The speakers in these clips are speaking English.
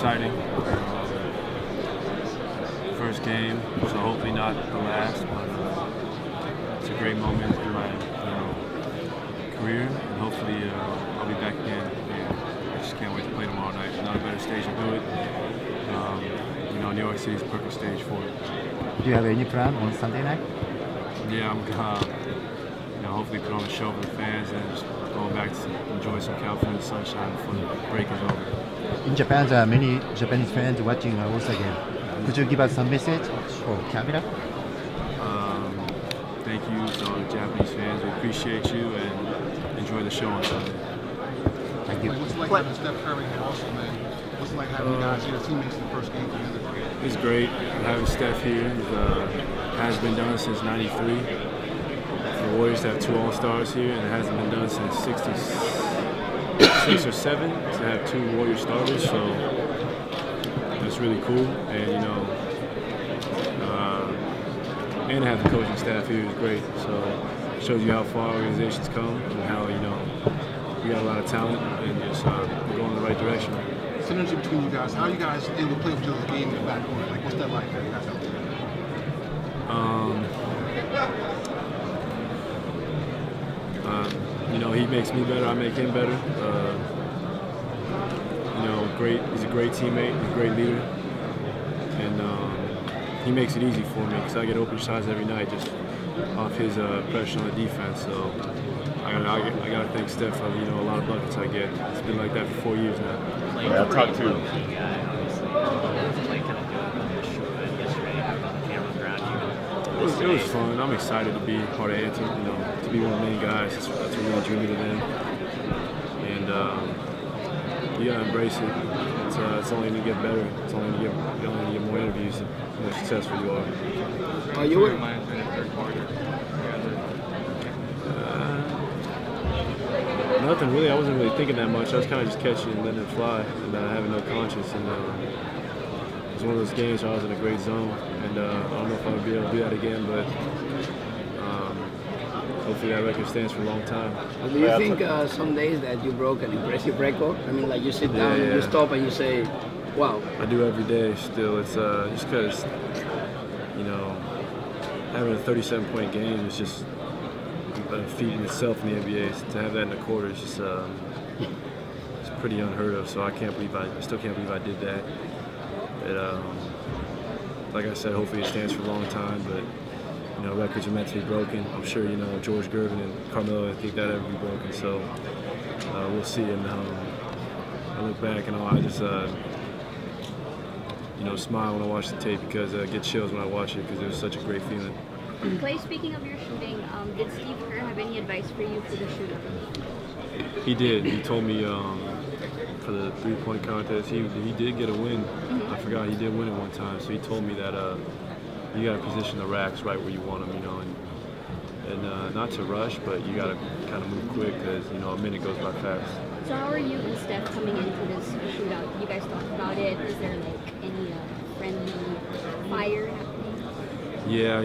exciting. First game, so hopefully not the last, but it's a great moment in my career, and hopefully I'll be back again. And I just can't wait to play tomorrow night. Not a better stage to do it. New York City's perfect stage for it. Do you have any plan on Sunday night? Yeah, I'm hopefully put on a show for the fans and just going back to enjoy some California sunshine before the break is over. In Japan, there are many Japanese fans watching All-Star game. Could you give us some message for camera? Thank you to all the Japanese fans. We appreciate you and enjoy the show on Sunday. Thank you. What's it like having Steph Curry here also, man? What's it like having you guys here, teammates in the first game together? It's great having Steph here. It has been done since '93. The Warriors have 2 All-Stars here, and it hasn't been done since '66 or '7 to have 2 Warrior starters. So it's really cool, and and have the coaching staff here is great. So it shows you how far organizations come and how we got a lot of talent and just we're going in the right direction. Synergy between you guys. How are you guys able to play with each other's game in the backcourt? Like, what's that like? How you guys out there? He makes me better. I make him better. He's a great teammate. He's a great leader, and he makes it easy for me because I get open shots every night just off his pressure on the defense. So I gotta thank Steph for a lot of buckets I get. It's been like that for 4 years now. Yeah, I'll talk to him. It was fun. I'm excited to be part of Anthem. To be one of the main guys. That's a real dream to them. And you gotta embrace it. It's only going to get better. It's only going to get more interviews the more successful you are. You were nothing really. I wasn't really thinking that much. I was kind of just catching and letting it fly and having no conscience. And it was one of those games where I was in a great zone. And I don't know if I would be able to do that again, but hopefully that record stands for a long time. Do you think some days that you broke an impressive record? I mean, like you sit down, and you stop, and you say, "Wow." I do every day. Still, it's just because having a 37-point game is just a feat in itself in the NBA. To have that in a quarter is just it's pretty unheard of. So I still can't believe I did that. Like I said, hopefully it stands for a long time, but. Records are meant to be broken. I'm sure, George Gervin and Carmelo, I think that'll ever be broken. So we'll see. And I look back and I just, smile when I watch the tape because I get chills when I watch it because it was such a great feeling. Klay, speaking of your shooting, did Steve Kerr have any advice for you for the shootout? He did. He told me for the 3-point contest, he did get a win. I forgot he did win it one time. So he told me that you got to position the racks right where you want them, and not to rush, but you got to kind of move quick because a minute goes by fast. So how are you and Steph coming into this shootout? You guys talked about it. Is there any friendly fire happening? Yeah,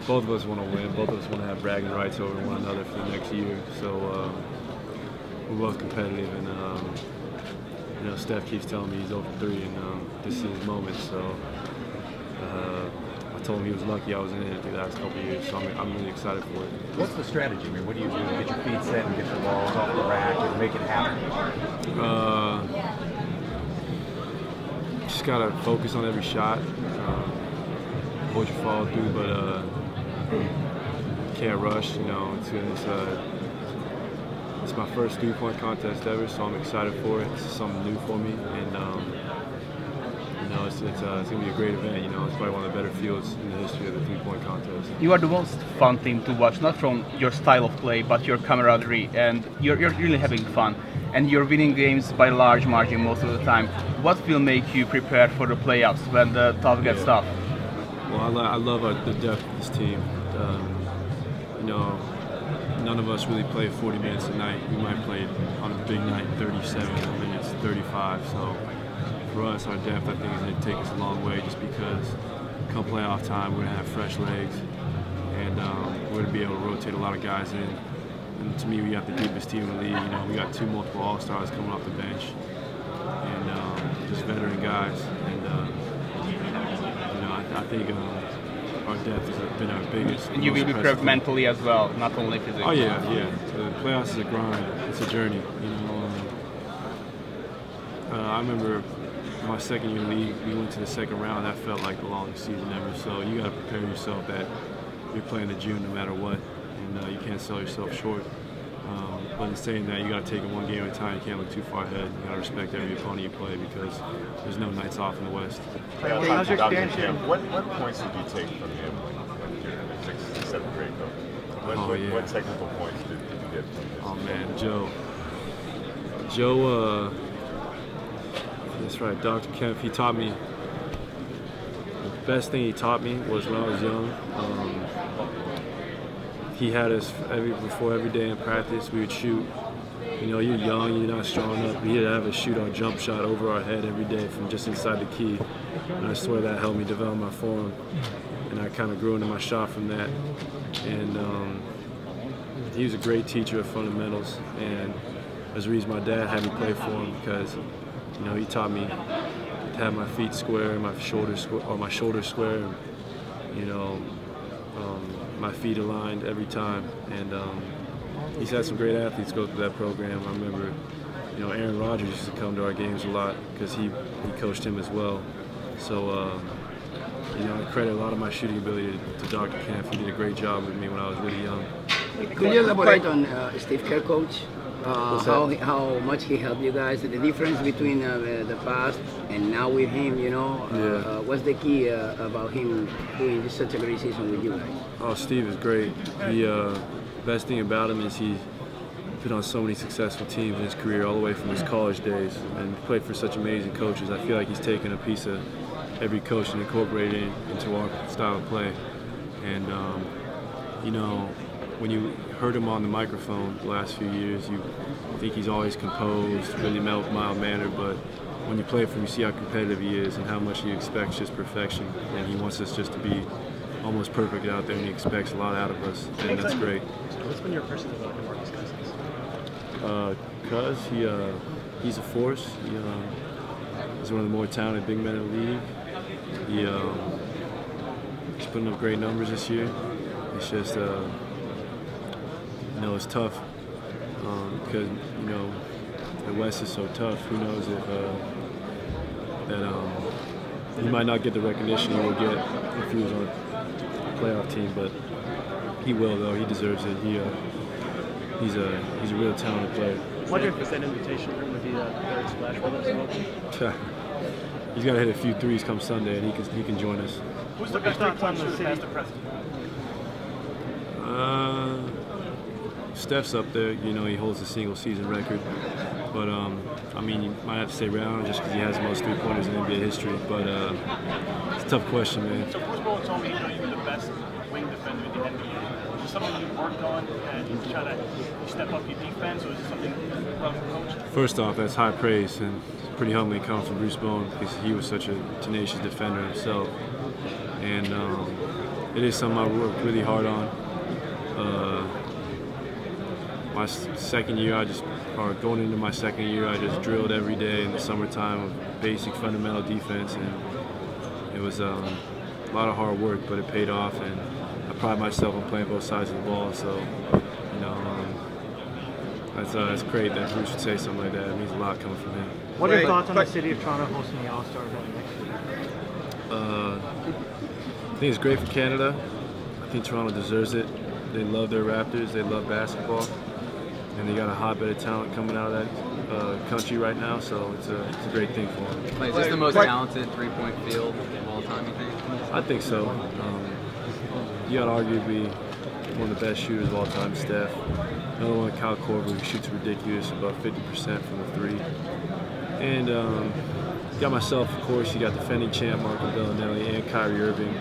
both of us want to win. Both of us want to have bragging rights over one another for the next year. So we're both competitive, and Steph keeps telling me he's over 3, and this is his moment. So. I told him he was lucky I was in it the last couple of years, so I'm really excited for it. What's the strategy? I mean, what do you do to get your feet set and get the balls off the rack and make it happen? Just gotta focus on every shot, hold your follow through, but can't rush. It's my first 3-point contest ever, so I'm excited for it. It's something new for me, and it's going to be a great event. It's probably one of the better fields in the history of the 3-point contest. You are the most fun team to watch, not from your style of play, but your camaraderie, and you're really having fun. And you're winning games by large margin most of the time. What will make you prepared for the playoffs when the tough gets tough? Well, I love the depth of this team. None of us really play 40 minutes a night. We might play on a big night 37 minutes, 35. So for us, our depth, I think, is going to take us a long way just because come playoff time, we're going to have fresh legs and we're going to be able to rotate a lot of guys in. And to me, we got the deepest team in the league. We got 2 multiple All-Stars coming off the bench. And veteran guys, and you know, I think our depth has been our biggest. And you will be prepared mentally as well, not only physically. Oh yeah, yeah. The playoffs is a grind. It's a journey. You know, I remember my second year in the league, we went to the second round. That felt like the longest season ever. So you got to prepare yourself that you're playing in June no matter what, and you can't sell yourself short. But in saying that, you got to take it one game at a time. You can't look too far ahead. You got to respect every opponent you play because there's no nights off in the West. How's your expansion? What points did you take from him when you were in the 6th, 7th grade, coach? What technical points did you get from this? Oh man, Joe, that's right, Dr. Kemp, he taught me, the best thing he taught me was when I was young. He had us before every day in practice, we would shoot. You know, you're young, you're not strong enough, but he'd have us shoot our jump shot over our head every day from just inside the key. And I swear that helped me develop my form. And I kind of grew into my shot from that. And he was a great teacher of fundamentals. And there's a reason my dad had me play for him because, you know, he taught me to have my feet square, my shoulders square, and, you know, my feet aligned every time. And he's had some great athletes go through that program. I remember, you know, Aaron Rodgers used to come to our games a lot because he coached him as well. So, you know, I credit a lot of my shooting ability to Dr. Kemp. He did a great job with me when I was really young. Could you elaborate on Steve Kerr, coach? How much he helped you guys? The difference between the past and now with him, you know? What's the key about him doing such a great season with you guys? Oh, Steve is great. The best thing about him is he's been on so many successful teams in his career, all the way from his college days, and played for such amazing coaches. I feel like he's taken a piece of every coach and incorporated it into our style of play. And, you know, when you heard him on the microphone the last few years, you think he's always composed, really mild mannered, but when you play for him, you see how competitive he is and how much he expects just perfection. And he wants us just to be almost perfect out there, and he expects a lot out of us, and that's great. What's been your impression about DeMarcus Cousins? He's a force. He's one of the more talented big men in the league. He's putting up great numbers this year. It's just, you know, it's tough because, you know, the West is so tough. Who knows if he might not get the recognition he would get if he was on a playoff team, but he will, though. He deserves it. He's a real talented player. I wonder if that invitation for him to be the third Splash Brother. He's got to hit a few threes come Sunday, and he can join us. Who's the best three-point shooter past the present? Steph's up there. You know, he holds the single season record. But, I mean, you might have to say Brown just because he has the most three-pointers in NBA history. But it's a tough question, man. So Bruce Bowen told me, you know, you were the best wing defender in the NBA. Is it something you worked on and you try to step up your defense, or is it something from the coach? First off, that's high praise, and it's pretty humbling coming from Bruce Bowen because he was such a tenacious defender himself. And it is something I worked really hard on. My second year, going into my second year, I just drilled every day in the summertime of basic fundamental defense, and it was a lot of hard work, but it paid off, and I pride myself on playing both sides of the ball. So, you know, that's great that Bruce would say something like that. It means a lot coming from him. What are your thoughts on the city of Toronto hosting the All-Star event next year? I think it's great for Canada. I think Toronto deserves it. They love their Raptors. They love basketball. And they got a hotbed of talent coming out of that country right now, so it's a great thing for them. Is this the most talented three-point field of all time, you think? I think so. You got arguably one of the best shooters of all time, Steph. Another one, Kyle Korver, who shoots ridiculous, about 50% from the three. And you got myself, of course. You got defending champ Marco Bellinelli and KYRIE IRVING.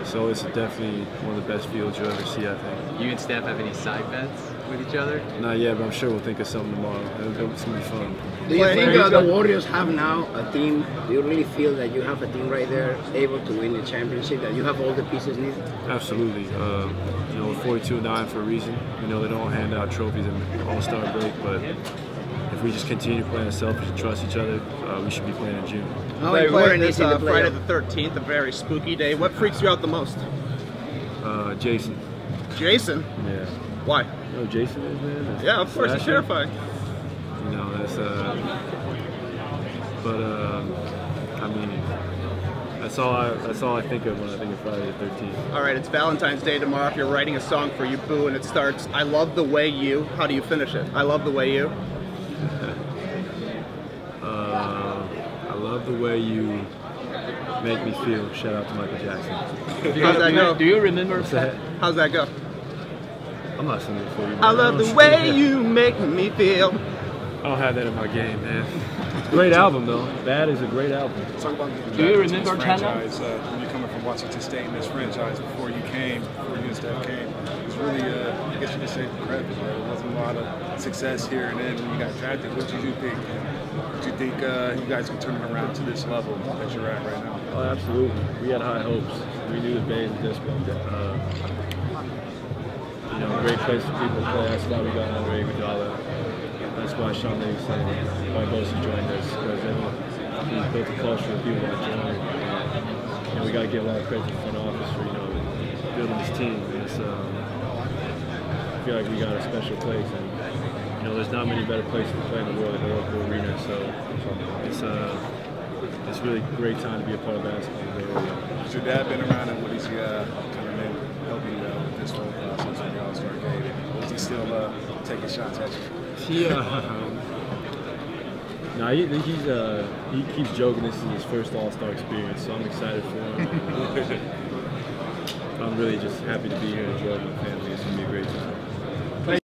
So it's definitely one of the best fields you'll ever see, I think. You and Steph have any side bets with each other? Not yet, but I'm sure we'll think of something tomorrow. It's going to be fun. Do you think the Warriors have now a team? Do you really feel that you have a team right there able to win the championship, that you have all the pieces needed? Absolutely. You know, we're 42-9 for a reason. You know, they don't hand out trophies in All-Star break, but if we just continue playing selfish and trust each other, we should be playing in June. How important is it Friday the 13th, a very spooky day. What freaks you out the most? Jason. Jason? Yeah. Why? You know who Jason is, man? That's yeah, of course, he's terrifying. You know, that's I mean, that's all I think of when I think of Friday the 13th. All right, it's Valentine's Day tomorrow. You're writing a song for you, Boo, and it starts, I love the way you. How do you finish it? I love the way you. I love the way you make me feel. Shout out to Michael Jackson. How's that go? Do you remember? How's that go? I'm not singing it for you. I love the way you make me feel. I don't have that in my game, man. Great album, though. That is a great album. Talk about do you remember franchise, when you're coming from Washington State in this franchise before you and Steph came, it was really, I guess you could say, incredible. Right? It wasn't a lot of success here, and then when you got drafted, what did you think? Do you think you guys can turn it around to this level that you're at right now? Oh, absolutely. We had high hopes. We knew the Bay was desperate. You know, great place for people to play. That's why we got another Iguodala. That's why Sean Davis and Barclays joined us, because he built a culture of people that joined. And we got to give a lot of credit to the front office for, you know, building this team. It's, I feel like we got a special place, and you know, there's not many better places to play in the world than the local arena. So it's really a great time to be a part of basketball. Has your dad been around, and what has he kind of been helping you with this whole process of the All-Star game? Is he still taking shots at you? No, he keeps joking this is his first All-Star experience, so I'm excited for him. I'm really just happy to be here and enjoy my family. It's gonna be a great time.